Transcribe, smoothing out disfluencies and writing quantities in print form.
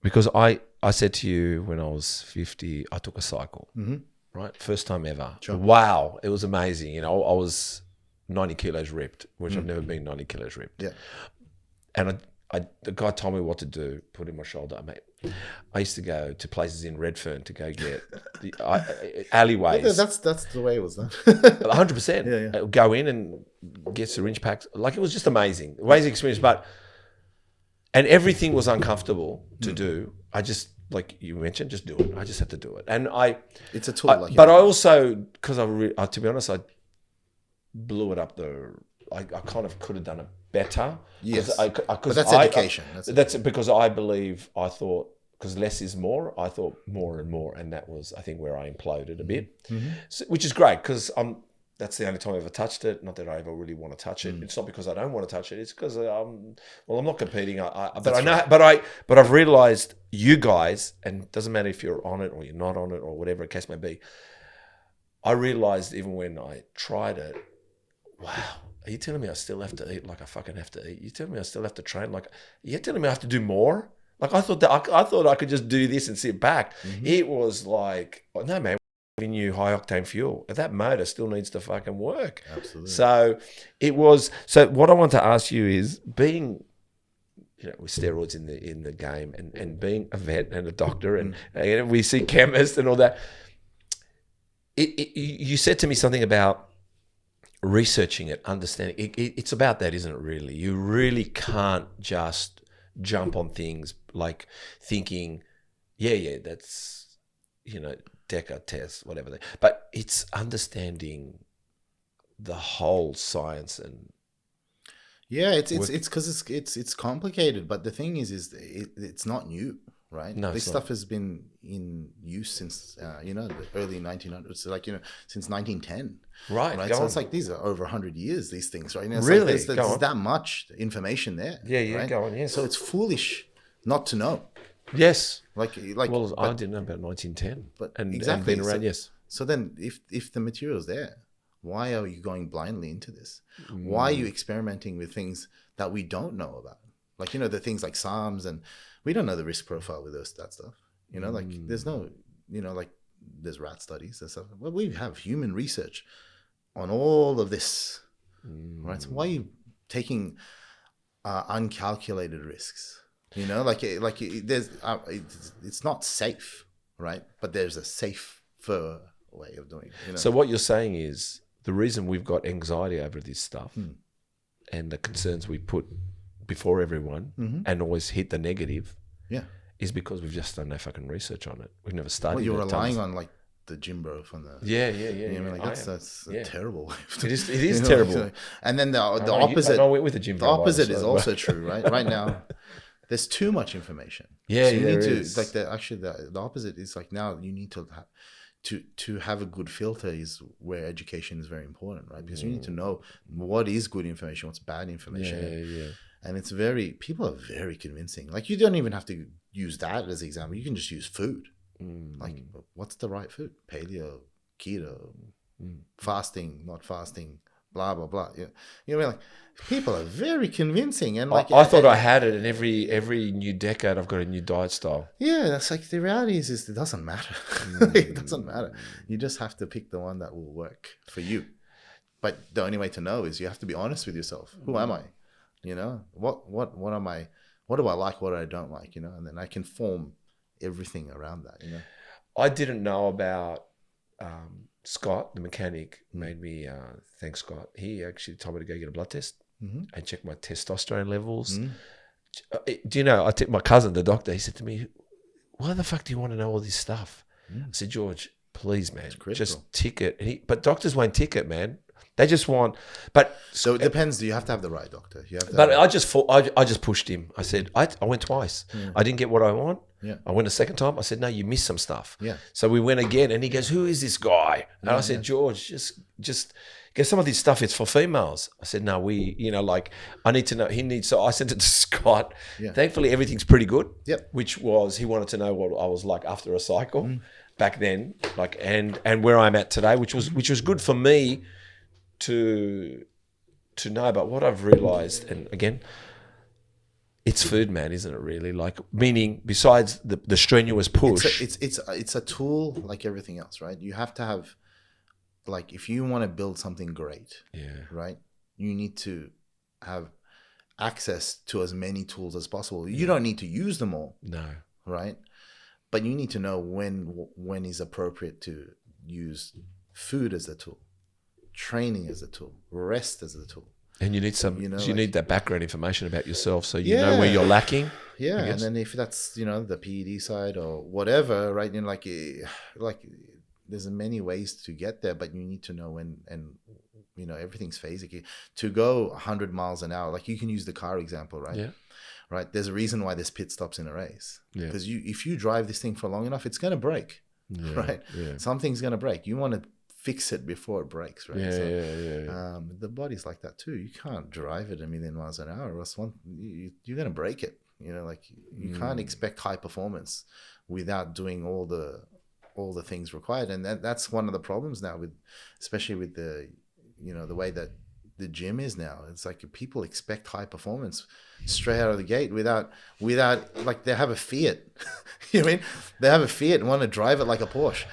because I said to you when I was 50, I took a cycle, right? First time ever. Sure. Wow, it was amazing. You know, I was 90 kilos ripped, which I've never been 90 kilos ripped. Yeah. And the guy told me what to do, put in my shoulder. Mate, I used to go to places in Redfern to go get the alleyways. That's the way it was done. 100%. Yeah. Go in and get syringe packs. Like, it was just amazing. Amazing experience. And everything was uncomfortable to do. I just, like you mentioned, just do it. I just had to do it. And it's a tool. but I also, because to be honest, I blew it up I kind of could have done it better. Yes. But that's education. That's because I thought, because less is more, I thought more and more. And that was, I think, where I imploded a bit, so, which is great because that's the only time I ever touched it. Not that I ever really want to touch it. It's not because I don't want to touch it. It's because I'm not competing. But I've realized you guys, and it doesn't matter if you're on it or you're not on it or whatever the case may be. I realized even when I tried it, wow, are you telling me I still have to eat like I fucking have to eat? You telling me I still have to train like? You're telling me I have to do more? Like, I thought I could just do this and sit back. It was like, oh, no, man. Giving you high octane fuel, that motor still needs to fucking work. Absolutely. So it was. So what I want to ask you is, being, with steroids in the game, and being a vet and a doctor, and we see chemists and all that. You said to me something about researching it, understanding it. It's about that, isn't it? Really, you really can't just jump on things like thinking, yeah, that's, DECA test, whatever. But it's understanding the whole science and it's because it's complicated. But the thing is it's not new, right? No, this stuff has been in use since the early 1900s. So since 1910, right? So it's like these are over 100 years. These things, right? It's really, like there's that much information there. Yeah, right? Go on. Yes. So it's foolish not to know. Yes. Like. Well, I didn't know about 1910, exactly. And been around. Yes. So then, if the material is there, why are you going blindly into this? Why are you experimenting with things that we don't know about? Like, the things like SARMs, and we don't know the risk profile with that stuff. There's no, there's rat studies and stuff. Well, we have human research on all of this, right? So why are you taking uncalculated risks? There's it's not safe, right? But there's a safer way of doing it. So what you're saying is, the reason we've got anxiety over this stuff and the concerns we put before everyone and always hit the negative, is because we've just done no fucking research on it. We've never studied. Well, you're relying on like the gym bro from the that's a terrible way. It is terrible. And then the opposite. I went with the gym. The opposite is also true, right? Right now, there's too much information. Yeah, so you need to is. like the opposite is like, now you need to have a good filter is where education is very important, right? Because you need to know what is good information, what's bad information. Yeah. And people are very convincing. Like, you don't even have to use that as an example. You can just use food. Like, what's the right food? Paleo, keto, fasting, not fasting, blah, blah, blah. Like, people are very convincing. And like, I thought I had it, and every new decade I've got a new diet style. Yeah, that's like, the reality is it doesn't matter. It doesn't matter. You just have to pick the one that will work for you. But the only way to know is you have to be honest with yourself. Who am I? What am I? What do I like? What do I don't like? And then I can form everything around that. I didn't know about Scott, the mechanic, made me, thanks Scott. He actually told me to go get a blood test and check my testosterone levels. Do you know, my cousin, the doctor, he said to me, why the fuck do you want to know all this stuff? I said, George, please, man, just tick it. But doctors won't tick it, man. They just want, so it depends. You have to have the right doctor. I just pushed him. I said, I went twice. I didn't get what I want. I went a second time. I said, no, you missed some stuff. So we went again, and he goes, who is this guy? And I said, George, just get some of this stuff. It's for females. I said, no, I need to know. So I sent it to Scott. Thankfully, everything's pretty good. Which was, he wanted to know what I was like after a cycle back then, and where I'm at today, which was good for me to know. But what I've realized, and again, It's food, man, isn't it? Really, like meaning besides the strenuous push. It's a tool like everything else, right? You have to have, like, if you want to build something great, right, you need to have access to as many tools as possible. You don't need to use them all, No. right? But you need to know when is appropriate to use food as a tool, training as a tool, rest as a tool. And you need some, You know, you like- need that background information about yourself, so you know where you're lacking. Yeah, I guess. and then if that's, you know, the PED side or whatever, right? You know, like there's many ways to get there, but you need to know when, and you know, everything's phasic. To go 100 miles an hour, like you can use the car example, right? Yeah. Right. There's a reason why there's pit stops in a race. Yeah. Because if you drive this thing for long enough, it's going to break, right? Yeah. Something's going to break. You want to fix it before it breaks, right? Yeah. The body's like that too. You can't drive it 1,000,000 miles an hour, or else you're going to break it. You know, like you can't expect high performance without doing all the things required. And that's one of the problems now especially with the, you know, the way that the gym is now. It's like people expect high performance straight out of the gate without like, they have a Fiat. You know what I mean? They have a Fiat and want to drive it like a Porsche.